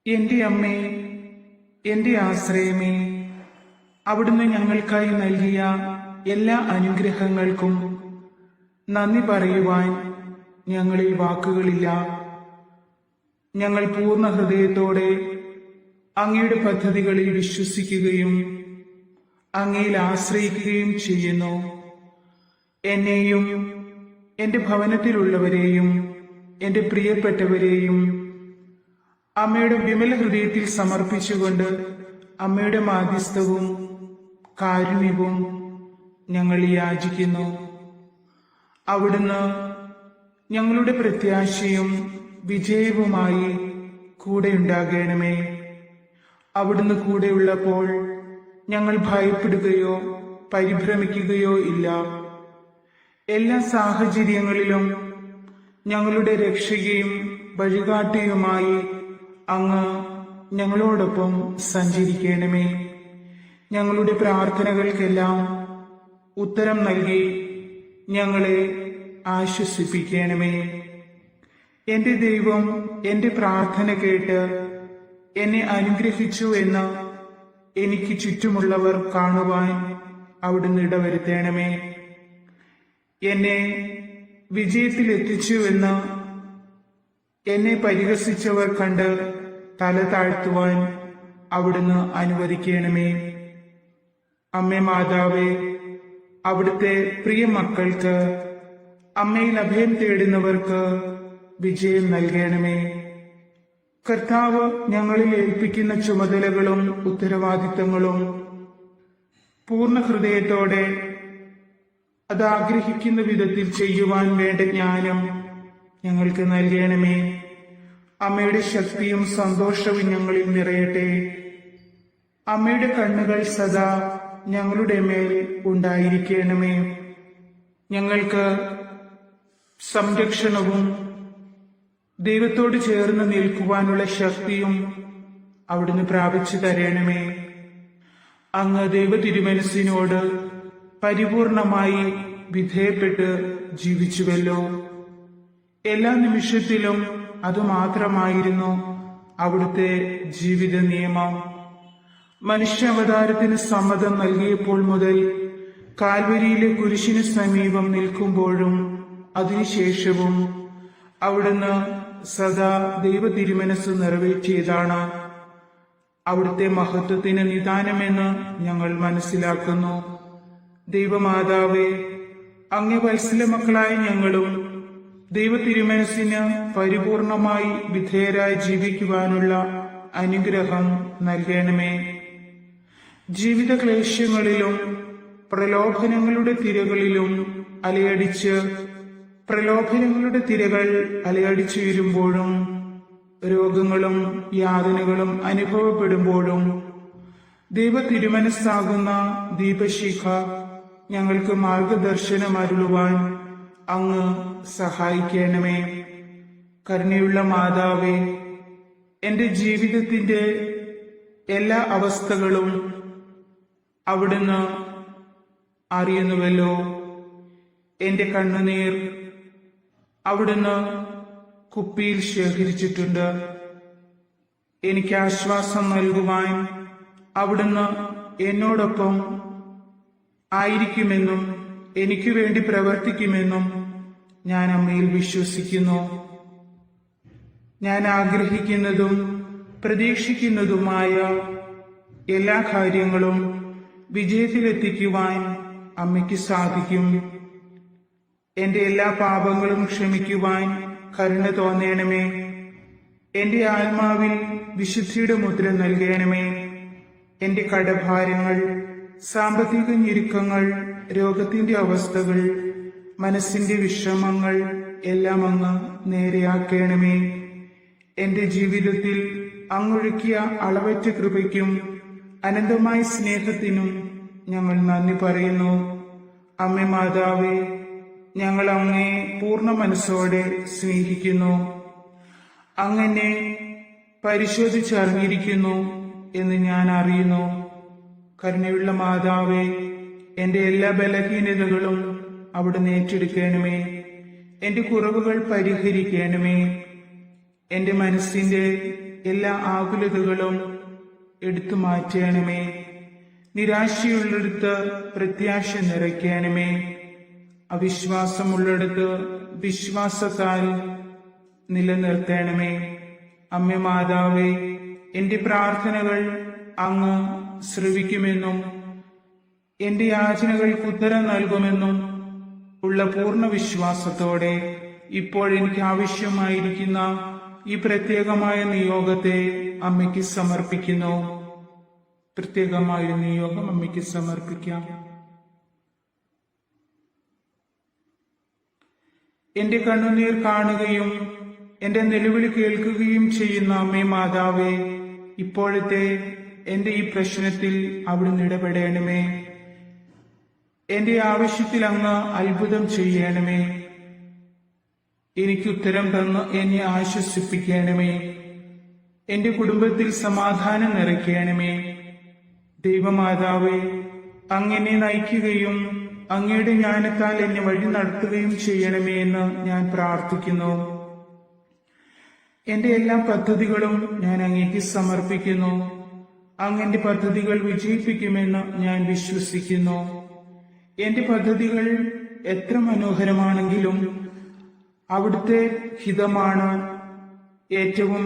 എന്റെ അമ്മേ, എന്റെ ആശ്രയമേ, അവിടുന്ന് ഞങ്ങൾക്കായി നൽകിയ എല്ലാ അനുഗ്രഹങ്ങൾക്കും നന്ദി പറയുവാൻ ഞങ്ങളിൽ വാക്കുകളില്ല. ഞങ്ങൾ പൂർണ്ണ ഹൃദയത്തോടെ അങ്ങയുടെ പദ്ധതികളിൽ വിശ്വസിക്കുകയും അങ്ങയിൽ ആശ്രയിക്കുകയും ചെയ്യുന്നു. എന്നെയും എന്റെ ഭവനത്തിലുള്ളവരെയും എന്റെ പ്രിയപ്പെട്ടവരെയും അമ്മയുടെ വിമല ഹൃദയത്തിൽ സമർപ്പിച്ചുകൊണ്ട് അമ്മയുടെ മാധ്യസ്ഥവും കാരുണ്യവും ഞങ്ങൾ യാചിക്കുന്നു. അവിടുന്ന് ഞങ്ങളുടെ പ്രത്യാശയും വിജയവുമായി കൂടെ ഉണ്ടാകണമേ. അവിടുന്ന് കൂടെയുള്ളപ്പോൾ ഞങ്ങൾ ഭയപ്പെടുകയോ പരിഭ്രമിക്കുകയോ ഇല്ല. എല്ലാ സാഹചര്യങ്ങളിലും ഞങ്ങളുടെ രക്ഷകയും വഴികാട്ടിയുമായി അങ്ങ് ഞങ്ങളോടൊപ്പം സഞ്ചരിക്കണമേ. ഞങ്ങളുടെ പ്രാർത്ഥനകൾക്കെല്ലാം ഉത്തരം നൽകി ഞങ്ങളെ ആശ്വസിപ്പിക്കണമേ. എന്റെ ദൈവം എന്റെ പ്രാർത്ഥന കേട്ട് എന്നെ അനുഗ്രഹിച്ചു എന്ന് എനിക്ക് ചുറ്റുമുള്ളവർ കാണുവാൻ അവിടുന്ന് ഇടവരുത്തണമേ. എന്നെ വിജയത്തിലെത്തിച്ചുവെന്ന് എന്നെ പരിഹസിച്ചവർ കണ്ട് തല താഴ്ത്തുവാൻ അവിടുന്ന് അനുവദിക്കണമേ. അമ്മേ മാതാവേ, അവിടുത്തെ പ്രിയ മക്കൾക്ക്, അമ്മയിൽ അഭയം തേടുന്നവർക്ക് വിജയം നൽകണമേ. കർത്താവ് ഞങ്ങളിൽ ഏൽപ്പിക്കുന്ന ചുമതലകളും ഉത്തരവാദിത്തങ്ങളും പൂർണ്ണ ഹൃദയത്തോടെ അത് ആഗ്രഹിക്കുന്ന വിധത്തിൽ ചെയ്യുവാൻ വേണ്ട ജ്ഞാനം ഞങ്ങൾക്ക് നൽകണമേ. അമ്മയുടെ ശക്തിയും സന്തോഷവും ഞങ്ങളിൽ നിറയട്ടെ. അമ്മയുടെ കണ്ണുകൾ സദാ ഞങ്ങളുടെ മേൽ ഉണ്ടായിരിക്കണമേ. ഞങ്ങൾക്ക് സംരക്ഷണവും ദൈവത്തോട് ചേർന്ന് നിൽക്കുവാനുള്ള ശക്തിയും അവിടുന്ന് പ്രാപിച്ചു തരണമേ. അങ്ങ് ദൈവ തിരുമനസ്സിനോട് പരിപൂർണമായി വിധേയപ്പെട്ട് ജീവിച്ചുവല്ലോ. എല്ലാ നിമിഷത്തിലും അതുമാത്രമായിരുന്നു അവിടുത്തെ ജീവിത നിയമം. മനുഷ്യാവതാരത്തിന് സമ്മതം നൽകിയപ്പോൾ മുതൽ കാൽവരിയിലെ കുരിശിന് സമീപം നിൽക്കുമ്പോഴും അതിനുശേഷവും അവിടുന്ന് സദാ ദൈവ തിരുമനസ് നിറവേറ്റിയതാണ്. അവിടുത്തെ മഹത്വത്തിന് നിദാനമെന്ന് ഞങ്ങൾ മനസ്സിലാക്കുന്നു. ദൈവമാതാവേ, അങ്ങേ വത്സല മക്കളായ ഞങ്ങളും ദൈവ തിരുമനസ്സിന് പരിപൂർണമായി വിധേയരായി ജീവിക്കുവാനുള്ള അനുഗ്രഹം നൽകണമേ. ജീവിത ക്ലേശങ്ങളിലും പ്രലോഭനങ്ങളുടെ തിരകളിലും പ്രലോഭനങ്ങളുടെ തിരകൾ അലയടിച്ചു വരുമ്പോഴും രോഗങ്ങളും യാതനകളും അനുഭവപ്പെടുമ്പോഴും ദൈവ തിരുമനസ്സാകുന്ന ദീപശിഖ ഞങ്ങൾക്ക് മാർഗദർശനം അരുളുവാൻ അങ്ങ് സഹായിക്കണമേ. കരുണയുള്ള മാതാവേ, എന്റെ ജീവിതത്തിന്റെ എല്ലാ അവസ്ഥകളും അവിടുന്ന് അറിയുന്നുവല്ലോ. എന്റെ കണ്ണുനീർ അവിടുന്ന് കുപ്പിയിൽ ശേഖരിച്ചിട്ടുണ്ട്. എനിക്ക് ആശ്വാസം നൽകുവാൻ അവിടുന്ന് എന്നോടൊപ്പം ആയിരിക്കുമെന്നും എനിക്കു വേണ്ടി പ്രവർത്തിക്കുമെന്നും ഞാൻ അമ്മയിൽ വിശ്വസിക്കുന്നു. ഞാൻ ആഗ്രഹിക്കുന്നതും പ്രതീക്ഷിക്കുന്നതുമായ എല്ലാ കാര്യങ്ങളും വിജയത്തിലെത്തിക്കുവാൻ അമ്മയ്ക്ക് സാധിക്കും. എന്റെ എല്ലാ പാപങ്ങളും ക്ഷമിക്കുവാൻ കരുണ തോന്നണമേ. എന്റെ ആത്മാവിൽ വിശുദ്ധിയുടെ മുദ്ര നൽകണമേ. എന്റെ കടഭാരങ്ങൾ, സാമ്പത്തിക ഞെരുക്കങ്ങൾ, രോഗത്തിന്റെ അവസ്ഥകൾ, മനസ്സിന്റെ വിഷമങ്ങൾ എല്ലാം അങ്ങ് നേരെയാക്കണമേ. എന്റെ ജീവിതത്തിൽ അങ്ങൊഴുക്കിയ അളവറ്റ കൃപയ്ക്കും അനന്തമായ സ്നേഹത്തിനും ഞങ്ങൾ നന്ദി പറയുന്നു. അമ്മേ മാതാവേ, ഞങ്ങൾ അങ്ങയെ പൂർണ്ണ മനസ്സോടെ സ്നേഹിക്കുന്നു. അങ്ങനെ പരിശോധിച്ചറിഞ്ഞിരിക്കുന്നു എന്ന് ഞാൻ അറിയുന്നു. കരുണയുള്ള മാതാവേ, എന്റെ എല്ലാ ബലഹീനതകളും അവിടുന്ന് ഏറ്റെടുക്കണമേ. എന്റെ കുറവുകൾ പരിഹരിക്കണമേ. എന്റെ മനസ്സിന്റെ എല്ലാ ആകുലതകളും എടുത്തു മാറ്റണമേ. നിരാശയുള്ളിടത്ത് പ്രത്യാശ നിറയ്ക്കണമേ. അവിശ്വാസമുള്ളിടത്ത് വിശ്വാസത്താൽ നിലനിർത്തണമേ. അമ്മേ മാതാവേ, എന്റെ പ്രാർത്ഥനകൾ അങ്ങ് ശ്രവിക്കുമെന്നും എന്റെ യാചനകൾക്ക് ഉത്തരം നൽകുമെന്നും ഉള്ള പൂർണ്ണ വിശ്വാസത്തോടെ ഇപ്പോൾ എനിക്ക് ആവശ്യമായിരിക്കുന്ന ഈ പ്രത്യേകമായ നിയോഗത്തെ അമ്മയ്ക്ക് സമർപ്പിക്കുന്നു. പ്രത്യേകമായ നിയോഗം അമ്മയ്ക്ക് സമർപ്പിക്കാം. എന്റെ കണ്ണുനീർ കാണുകയും എന്റെ നിലവിളി കേൾക്കുകയും ചെയ്യുന്ന അമ്മേ മാതാവേ, ഇപ്പോഴത്തെ എന്റെ ഈ പ്രശ്നത്തിൽ അവിടുന്ന് ഇടപെടണമേ. എന്റെ ആവശ്യത്തിൽ അങ്ങ് അത്ഭുതം ചെയ്യണമേ. എനിക്ക് ഉത്തരം തന്ന് എന്നെ ആശ്വസിപ്പിക്കണമേ. എന്റെ കുടുംബത്തിൽ സമാധാനം നിറയ്ക്കണമേ. ദൈവമാതാവേ, അങ്ങനെ നയിക്കുകയും അങ്ങയുടെ ജ്ഞാനത്താൽ എന്നെ വഴി നടത്തുകയും ചെയ്യണമേ എന്ന് ഞാൻ പ്രാർത്ഥിക്കുന്നു. എന്റെ എല്ലാ പദ്ധതികളും ഞാൻ അങ്ങേക്ക് സമർപ്പിക്കുന്നു. അങ്ങന്റെ പദ്ധതികൾ വിജയിപ്പിക്കുമെന്ന് ഞാൻ വിശ്വസിക്കുന്നു. എന്റെ പദ്ധതികൾ എത്ര മനോഹരമാണെങ്കിലും അവിടുത്തെ ഹിതമാണ് ഏറ്റവും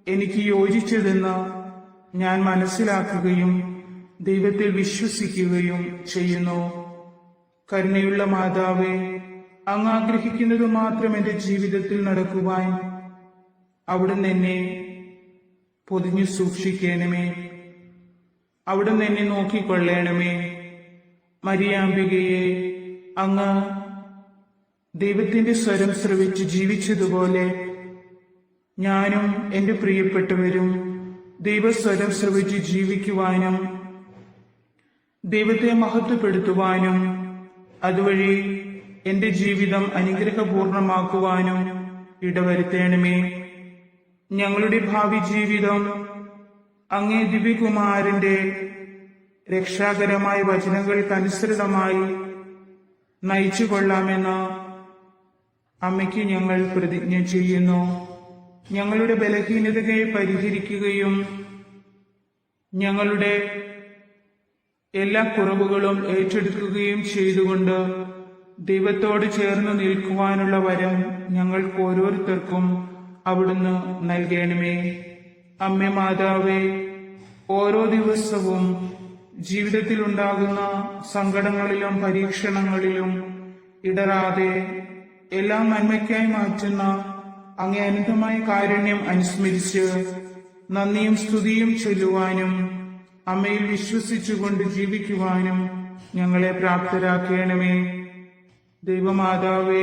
എനിക്ക് യോജിച്ചതെന്ന് ഞാൻ മനസ്സിലാക്കുകയും ദൈവത്തിൽ വിശ്വസിക്കുകയും ചെയ്യുന്നു. കരുണയുള്ള മാതാവേ, അങ്ങ് ആഗ്രഹിക്കുന്നത് മാത്രം എന്റെ ജീവിതത്തിൽ നടക്കുവാൻ അവിടുന്ന് എന്നെ പൊതിഞ്ഞു സൂക്ഷിക്കണമേ. അവിടുന്ന് എന്നെ നോക്കിക്കൊള്ളണമേ. മരിയാമ്പികയെ, അങ്ങ് ദൈവത്തിന്റെ സ്വരം ശ്രവിച്ച് ജീവിച്ചതുപോലെ ഞാനും എന്റെ പ്രിയപ്പെട്ടവരും ദൈവസ്വരം ശ്രവിച്ച് ജീവിക്കുവാനും ദൈവത്തെ മഹത്വപ്പെടുത്തുവാനും അതുവഴി എന്റെ ജീവിതം അനുഗ്രഹപൂർണമാക്കുവാനും ഇടവരുത്തണമേ. ഞങ്ങളുടെ ഭാവി ജീവിതം അങ്ങേ ദിവ്യകുമാരന്റെ രക്ഷാകരമായ വചനങ്ങൾക്കനുസൃതമായി നയിച്ചു കൊള്ളാമെന്ന് അമ്മയ്ക്ക് ഞങ്ങൾ പ്രതിജ്ഞ ചെയ്യുന്നു. ഞങ്ങളുടെ ബലഹീനതയെ പരിഹരിക്കുകയും ഞങ്ങളുടെ എല്ലാ കുറവുകളും ഏറ്റെടുക്കുകയും ചെയ്തുകൊണ്ട് ദൈവത്തോട് ചേർന്ന് നിൽക്കുവാനുള്ള വരം ഞങ്ങൾക്ക് ഓരോരുത്തർക്കും അവിടുന്ന് നൽകണമേ. അമ്മേ മാതാവേ, ഓരോ ദിവസവും ജീവിതത്തിൽ ഉണ്ടാകുന്ന സങ്കടങ്ങളിലും പരീക്ഷണങ്ങളിലും ഇടറാതെ എല്ലാം നന്മയ്ക്കായി മാറ്റുന്ന അങ്ങേ അനന്തമായ കാരുണ്യം അനുസ്മരിച്ച് നന്ദിയും സ്തുതിയും ചൊല്ലുവാനും അമ്മയിൽ വിശ്വസിച്ചുകൊണ്ട് ജീവിക്കുവാനും ഞങ്ങളെ പ്രാപ്തരാക്കണമേ. ദൈവമാതാവേ,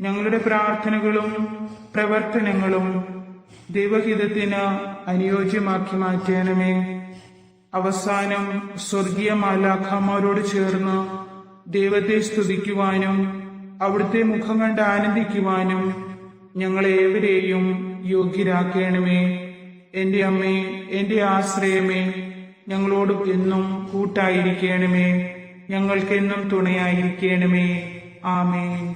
ഞങ്ങളുടെ പ്രാർത്ഥനകളും പ്രവർത്തനങ്ങളും ദൈവഹിതത്തിന് അനുയോജ്യമാക്കി മാറ്റണമേ. അവസാനം സ്വർഗീയ മാലാഖമാരോട് ചേർന്ന് ദൈവത്തെ സ്തുതിക്കുവാനും അവിടുത്തെ മുഖം കണ്ട് ആനന്ദിക്കുവാനും ഞങ്ങളെ ഏവരെയും യോഗ്യരാക്കണമേ. എന്റെ അമ്മേ, എന്റെ ആശ്രയമേ, ഞങ്ങളോട് എന്നും കൂട്ടായിരിക്കണമേ. ഞങ്ങൾക്കെന്നും തുണയായിരിക്കണമേ. ആമേൻ.